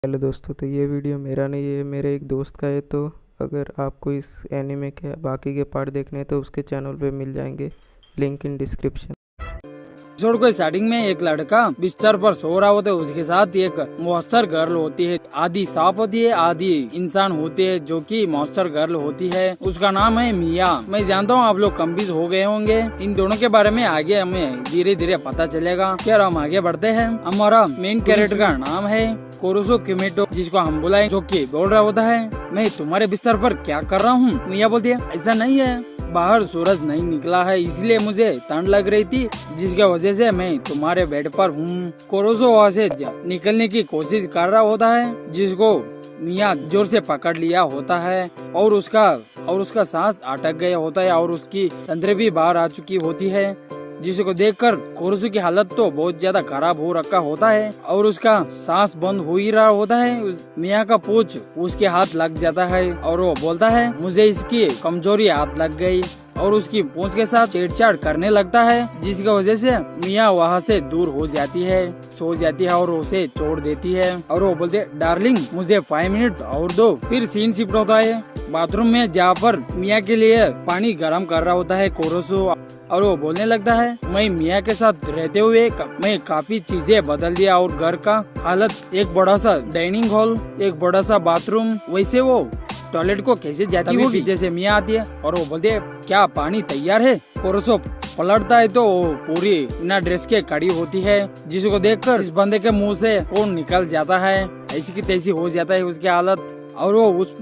Hello दोस्तों, तो ये वीडियो मेरा नहीं है, मेरे एक दोस्त का है। तो अगर आपको इस एनिमे के बाकी के पार्ट देखने हैं तो उसके चैनल पे मिल जाएंगे, लिंक इन डिस्क्रिप्शन। एपिसोड को स्टार्टिंग में एक लड़का बिस्तर पर सो रहा होता है। उसके साथ एक मॉन्स्टर गर्ल होती है। आधी सांप होती है, आधी इंसान होती है, जो कि मॉन्स्टर गर्ल होती है। उसका नाम है मिया। मैं जानता हूँ आप लोग कंफ्यूज हो गए होंगे। इन दोनों के बारे में आगे हमें धीरे धीरे पता चलेगा। क्या हम आगे बढ़ते हैं। हमारा मेन कैरेक्टर का नाम है कोरोसो किमेटो, जिसको हम बुलाए, जो कि बोल रहा होता है, मैं तुम्हारे बिस्तर पर क्या कर रहा हूँ। मिया बोलती है, ऐसा नहीं है, बाहर सूरज नहीं निकला है, इसलिए मुझे ठंड लग रही थी, जिसकी वजह से मैं तुम्हारे बेड पर हूँ। कोरोसो वहाँ से निकलने की कोशिश कर रहा होता है, जिसको मिया जोर से पकड़ लिया होता है और उसका सांस अटक गया होता है और उसकी तंत्रे भी बाहर आ चुकी होती है। जिसको देखकर कोरोसो की हालत तो बहुत ज्यादा खराब हो रखा होता है और उसका सांस बंद हो ही रहा होता है। मिया का पूंछ उसके हाथ लग जाता है और वो बोलता है, मुझे इसकी कमजोरी हाथ लग गई, और उसकी पूंछ के साथ छेड़छाड़ करने लगता है, जिसकी वजह से मिया वहाँ से दूर हो जाती है, सो जाती है और उसे छोड़ देती है। और वो बोलते, डार्लिंग मुझे 5 मिनट और दो। फिर सीन शिफ्ट होता है बाथरूम में, जहाँ पर मिया के लिए पानी गर्म कर रहा होता है कोरोसो, और वो बोलने लगता है, मैं मिया के साथ रहते हुए मैं काफी चीजें बदल दिया और घर का हालत, एक बड़ा सा डाइनिंग हॉल, एक बड़ा सा बाथरूम, वैसे वो टॉयलेट को कैसे जाती होगी। पीछे से मिया आती है और वो बोलती है, क्या पानी तैयार है। कोरोसो पलटता है तो वो पूरी बिना ड्रेस के खड़ी होती है, जिसको देखकर इस बंदे के मुंह से खून निकल जाता है, ऐसी की तैसी हो जाता है उसकी हालत, और वो उस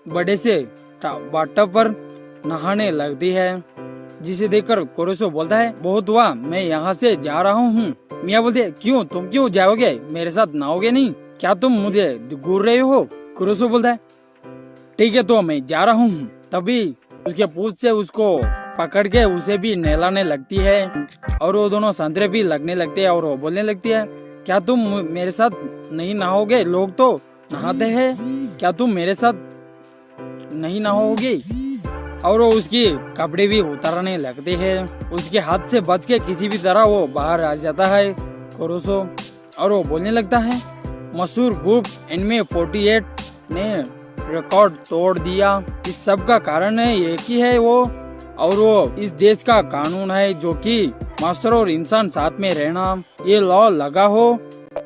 बड़े से बाथटब पर नहाने लगती है, जिसे देखकर कोरोसो बोलता है, बहुत हुआ, मैं यहाँ से जा रहा हूँ। मिया बोलते है, क्यों, तुम क्यों जाओगे, मेरे साथ नहाओगे नहीं क्या, तुम मुझे घूर रहे हो। कोरोसो बोलता है, ठीक है तो मैं जा रहा हूँ। तभी उसके पूंछ से उसको पकड़ के उसे भी नहलाने लगती है और वो दोनों संतरे भी लगने लगते हैं और वो बोलने लगती है, क्या तुम मेरे साथ नहीं नहाओगे, लोग तो नहाते हैं, क्या तुम मेरे साथ नहीं नहाओगे। और वो उसकी कपड़े भी उतारने लगते हैं। उसके हाथ से बच के किसी भी तरह वो बाहर आ जाता है कोरोसो, और वो बोलने लगता है, मशहूर ग्रुप एनिमे 48 ने रिकॉर्ड तोड़ दिया, इस सब का कारण है एक ही है वो, और वो इस देश का कानून है, जो कि मास्टर और इंसान साथ में रहना, ये लॉ लगा हो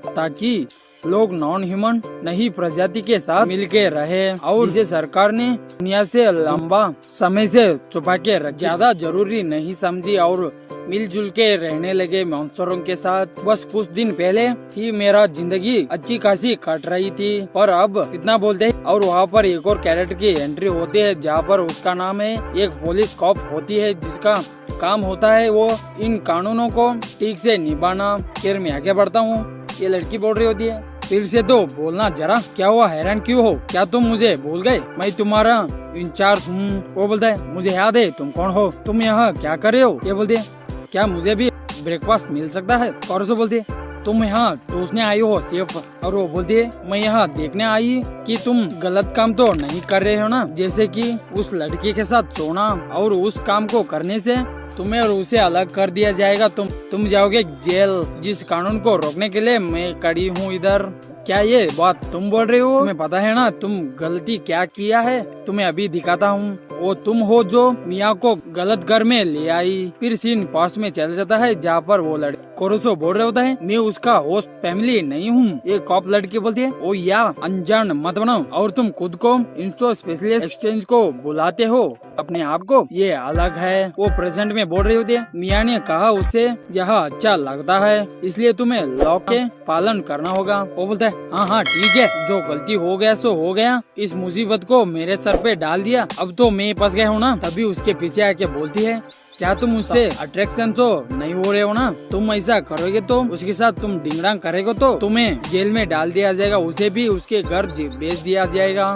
ताकि लोग नॉन ह्यूमन नहीं प्रजाति के साथ मिलके रहे, और जिसे सरकार ने दुनिया से लंबा समय से छुपा के रख, ज्यादा जरूरी नहीं समझी और मिलजुल के रहने लगे मॉन्स्टरों के साथ। बस कुछ दिन पहले ही मेरा जिंदगी अच्छी खासी कट रही थी, पर अब इतना बोलते हैं और वहाँ पर एक और कैरेक्टर की एंट्री होती है, जहाँ पर उसका नाम है, एक पुलिस कॉप होती है, जिसका काम होता है वो इन कानूनों को ठीक से निभाना। फिर मैं आगे बढ़ता हूँ, ये लड़की बोल रही होती है, फिर से तो बोलना जरा, क्या हुआ, हैरान क्यों हो, क्या तुम मुझे भूल गए, मैं तुम्हारा इंचार्ज हूँ। वो बोलता है, मुझे याद है, तुम कौन हो, तुम यहाँ क्या कर रहे हो। ये बोलते है, क्या मुझे भी ब्रेकफास्ट मिल सकता है। कोरोसो बोलती है, तुम यहाँ टूसने आई हो सिर्फ। और वो बोलती है, मैं यहाँ देखने आई कि तुम गलत काम तो नहीं कर रहे हो ना, जैसे कि उस लड़की के साथ सोना, और उस काम को करने से तुम्हें और उसे अलग कर दिया जाएगा, तुम जाओगे जेल। जिस कानून को रोकने के लिए मैं खड़ी हूँ इधर। क्या ये बात तुम बोल रहे हो, तुम्हें पता है ना तुम गलती क्या किया है, तुम्हें अभी दिखाता हूँ। वो तुम हो जो मिया को गलत घर में ले आई। फिर सीन पास्ट में चल जाता है, जहाँ पर वो लड़की कोरोसो बोल रहे होता है, मैं उसका होस्ट फैमिली नहीं हूँ। ये कॉप लड़की बोलती है, ओ या अनजान मत बनाओ, और तुम खुद को इंस्टो स्पेशलिस्ट एक्सचेंज को बुलाते हो अपने आप को, ये अलग है। वो प्रेजेंट में बोल रही होती है, मिया ने कहा उसे यह अच्छा लगता है, इसलिए तुम्हें लॉ के पालन करना होगा। वो बोलता है, हाँ हाँ ठीक है, जो गलती हो गया सो हो गया, इस मुसीबत को मेरे सर पे डाल दिया, अब तो मैं फंस गया हूँ ना। तभी उसके पीछे आके बोलती है, क्या तुम उससे अट्रैक्शन तो नहीं हो रहे हो ना, तुम ऐसा करोगे तो उसके साथ तुम डिंगडांग करेगा तो तुम्हें जेल में डाल दिया जाएगा, उसे भी उसके घर भेज दिया जाएगा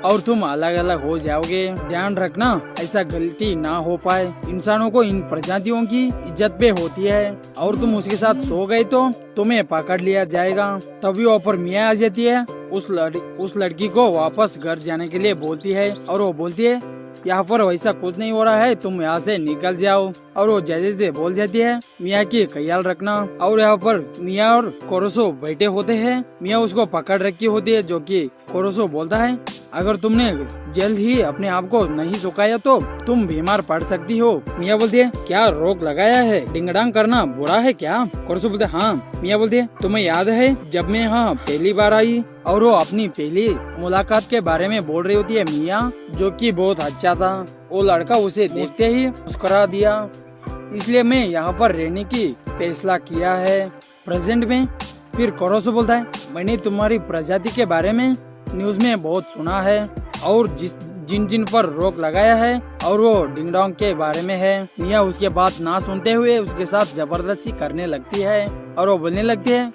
और तुम अलग अलग हो जाओगे। ध्यान रखना ऐसा गलती ना हो पाए, इंसानों को इन प्रजातियों की इज्जत पे होती है, और तुम उसके साथ सो गए तो तुम्हें पकड़ लिया जाएगा। तभी वहाँ पर मिया आ जाती है, उस लड़की को वापस घर जाने के लिए बोलती है, और वो बोलती है, यहाँ पर वैसा कुछ नहीं हो रहा है, तुम यहाँ से निकल जाओ। और वो जैसे बोल जाती है मिया की ख्याल रखना। और यहाँ पर मिया और कोरोसो बैठे होते हैं। मिया उसको पकड़ रखी होती है, जो कि कोरोसो बोलता है अगर तुमने जल्द ही अपने आप को नहीं सुखाया तो तुम बीमार पड़ सकती हो। मिया बोलती है क्या रोक लगाया है, डिंगडांग करना बुरा है क्या? कोरोसो बोलते हाँ। मिया बोलती है तुम्हें याद है जब मैं यहाँ पहली बार आई? और वो अपनी पहली मुलाकात के बारे में बोल रही होती है मिया, जो कि बहुत अच्छा था। वो लड़का उसे देखते ही मुस्कुरा दिया, इसलिए मैं यहाँ पर रहने की फैसला किया है प्रेजेंट में। फिर कोरोसो बोलता है मैंने तुम्हारी प्रजाति के बारे में न्यूज में बहुत सुना है और जिन जिन पर रोक लगाया है और वो डिंगडोंग के बारे में है। मिया उसके बात ना सुनते हुए उसके साथ जबरदस्ती करने लगती है और वो बोलने लगती है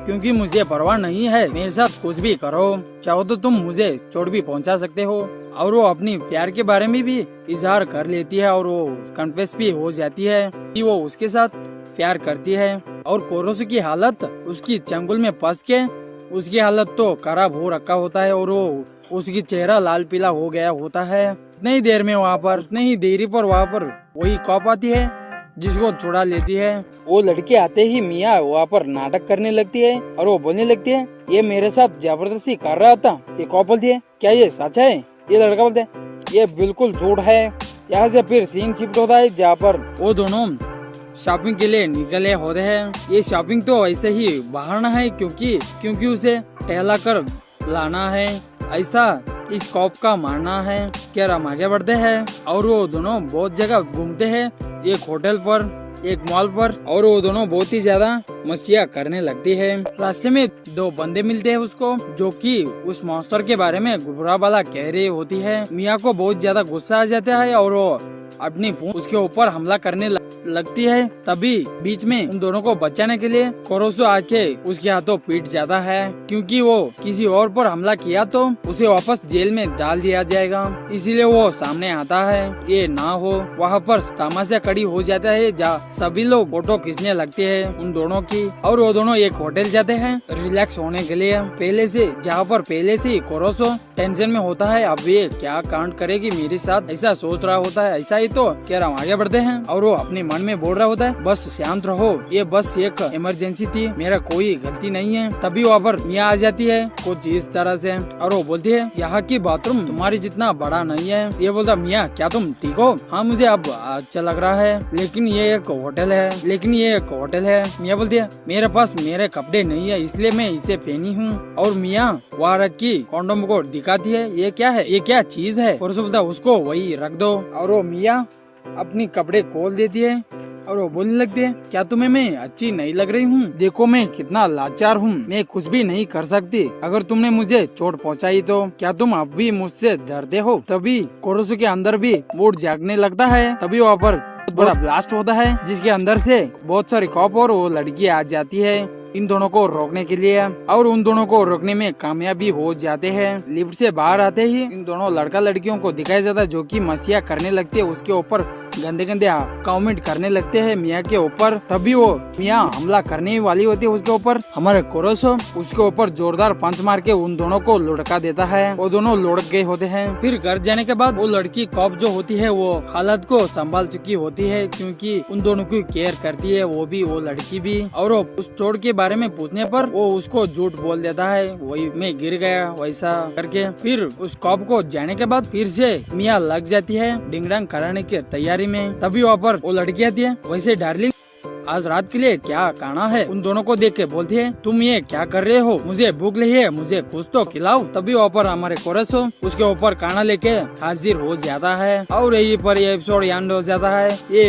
क्योंकि मुझे परवाह नहीं है, मेरे साथ कुछ भी करो, चाहो तो तुम मुझे चोट भी पहुंचा सकते हो। और वो अपनी प्यार के बारे में भी इजहार कर लेती है और वो कन्फेस भी हो जाती है कि वो उसके साथ प्यार करती है। और कोरोसो की हालत उसकी चंगुल में फंस के उसकी हालत तो खराब हो रखा होता है और वो उसकी चेहरा लाल पीला हो गया होता है। उतनी ही देर में उतनी ही देरी पर वहाँ पर वही कॉप आती है जिसको छुड़ा लेती है। वो लड़की आते ही मिया वहाँ पर नाटक करने लगती है और वो बोलने लगती है ये मेरे साथ जबरदस्ती कर रहा था। ये कॉप बोलती है क्या ये सच है? ये लड़का बोलते है ये बिल्कुल झूठ है। यहाँ से फिर सीन शिफ्ट होता है जहाँ पर वो दोनों शॉपिंग के लिए निकले होते हैं। ये शॉपिंग तो ऐसे ही बहाना है क्योंकि उसे टहला कर लाना है, ऐसा इस कॉप का मानना है। क्या हम आगे बढ़ते हैं और वो दोनों बहुत जगह घूमते हैं, एक होटल पर एक मॉल पर, और वो दोनों बहुत ही ज्यादा मस्तियाँ करने लगती है। रास्ते में दो बंदे मिलते हैं उसको, जो कि उस मॉन्स्टर के बारे में बुरा भला कह रही होती है। मिया को बहुत ज्यादा गुस्सा आ जाता है और वो अपनी उसके ऊपर हमला करने लगती है। तभी बीच में उन दोनों को बचाने के लिए कोरोसो आके उसके हाथों पीट जाता है, क्योंकि वो किसी और पर हमला किया तो उसे वापस जेल में डाल दिया जाएगा, इसीलिए वो सामने आता है। ये ना हो वहाँ पर तमाशा खड़ी हो जाता है जहाँ सभी लोग फोटो खींचने लगते हैं उन दोनों की। और वो दोनों एक होटल जाते हैं रिलैक्स होने के लिए, जहाँ पर पहले से ही कोरोसो टेंशन में होता है, अब ये क्या कांड करेगी मेरे साथ, ऐसा सोच रहा होता है। ऐसा ही तो क्या हम आगे बढ़ते हैं और वो अपने मन में बोल रहा होता है बस शांत रहो, ये बस एक इमरजेंसी थी, मेरा कोई गलती नहीं है। तभी वहाँ पर मिया आ जाती है कुछ इस तरह से और वो बोलती है यहाँ की बाथरूम तुम्हारी जितना बड़ा नहीं है। ये बोलता मिया क्या तुम ठीक हो? हाँ मुझे अब अच्छा लग रहा है, लेकिन ये एक होटल है। मिया बोलती है मेरे पास मेरे कपड़े नहीं है इसलिए मैं इसे पहनी हूँ। और मिया वहाँ रखी कॉन्डोम को दिखाती है, ये क्या है, ये क्या चीज है? और बोलता उसको वही रख दो। और वो मिया अपनी कपड़े खोल देती है और वो बोलने लगती है क्या तुम्हें मैं अच्छी नहीं लग रही हूँ? देखो मैं कितना लाचार हूँ, मैं कुछ भी नहीं कर सकती, अगर तुमने मुझे चोट पहुँचाई तो क्या तुम अब भी मुझसे डरते हो? तभी कोरोसो के अंदर भी मूड जागने लगता है। तभी वहाँ पर बड़ा ब्लास्ट होता है जिसके अंदर से बहुत सारी कॉप और वो लड़की आ जाती है इन दोनों को रोकने के लिए, और उन दोनों को रोकने में कामयाबी हो जाते हैं। लिफ्ट से बाहर आते ही इन दोनों लड़का लड़कियों को दिखाया जाता है जो कि मस्तियाँ करने लगते हैं, उसके ऊपर गंदे गंदे कमेंट करने लगते हैं मिया के ऊपर। तभी वो मिया हमला करने वाली होती है उसके ऊपर, हमारे कोरोसो उसके ऊपर जोरदार पंच मार के उन दोनों को लुढ़का देता है। वो दोनों लुढ़क गए होते हैं। फिर घर जाने के बाद वो लड़की कॉप जो होती है वो हालत को संभाल चुकी होती है, क्योंकि उन दोनों की केयर करती है वो लड़की भी। और वो उस चोट के बारे में पूछने पर वो उसको झूठ बोल देता है, वही मैं गिर गया वैसा करके। फिर उस कॉप को जाने के बाद फिर से मिया लग जाती है डिंगडांग कराने की तैयारी में। तभी वहाँ पर वो लड़की आती है, वैसे डार्लिंग आज रात के लिए क्या खाना है? उन दोनों को देख के बोलती है तुम ये क्या कर रहे हो, मुझे भूख लगी है, मुझे कुछ तो खिलाओ। तभी वहाँ पर हमारे कोरोसो उसके ऊपर खाना लेके हाजिर हो जाता है और यही पर ये एपिसोड एंड हो जाता है। ये